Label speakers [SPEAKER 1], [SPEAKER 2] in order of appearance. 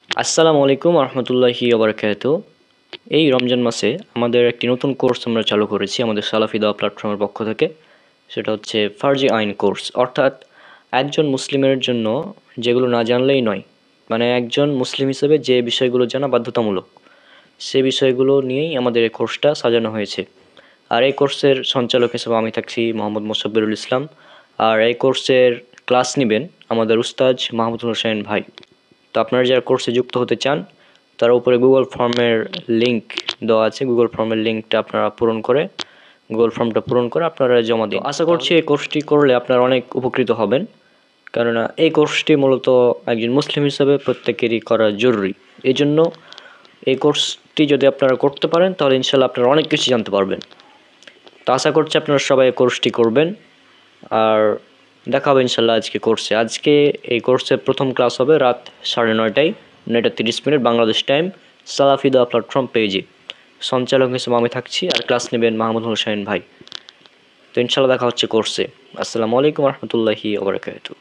[SPEAKER 1] আসসালামু আলাইকুম রহমতুল্লাহি ওবরাকাতু। এই রমজান মাসে আমাদের একটি নতুন কোর্স আমরা চালু করেছি আমাদের সালাফি দাওয়া প্ল্যাটফর্মের পক্ষ থেকে। সেটা হচ্ছে ফার্জি আইন কোর্স, অর্থাৎ একজন মুসলিমের জন্য যেগুলো না জানলেই নয়, মানে একজন মুসলিম হিসেবে যে বিষয়গুলো জানা বাধ্যতামূলক, সে বিষয়গুলো নিয়েই আমাদের এই কোর্সটা সাজানো হয়েছে। আর এই কোর্সের সঞ্চালক হিসেবে আমি থাকছি মোহাম্মদ মোসাব্বিরুল ইসলাম। আর এই কোর্সের ক্লাস নেবেন আমাদের উস্তাদ মাহমুদুল হোসেন ভাই। তো আপনারা যারা কোর্সে যুক্ত হতে চান তারা উপরে গুগল ফর্মের লিংক দেওয়া আছে, গুগল ফর্মের লিংকটা আপনারা গুগল ফর্মটা পূরণ করে আপনারা জমা দিন। আশা করছি এই কোর্সটি করলে আপনারা অনেক উপকৃত হবেন, কেননা এই কোর্সটি মূলত একজন মুসলিম হিসেবে প্রত্যেকেরই করা জরুরি। এই জন্য এই কোর্সটি যদি আপনারা করতে পারেন তাহলে ইনশাল্লাহ আপনারা অনেক কিছু জানতে পারবেন। তো আশা করছি আপনারা সবাই এই কোর্সটি করবেন। আর দেখা হবে ইনশাল্লাহ আজকে এই কোর্সের প্রথম ক্লাস হবে রাত 9:30টায়, 9:30 বাংলাদেশ টাইম, সালাফিদা প্ল্যাটফর্ম পেজে। সঞ্চালক হিসেবে আমি থাকছি আর ক্লাস নেবেন মাহমুদ হোসেন ভাই। তো ইনশাল্লাহ দেখা হচ্ছে কোর্সে। আসসালামু আলাইকুম রহমতুল্লাহি ওবরাকাতুহু।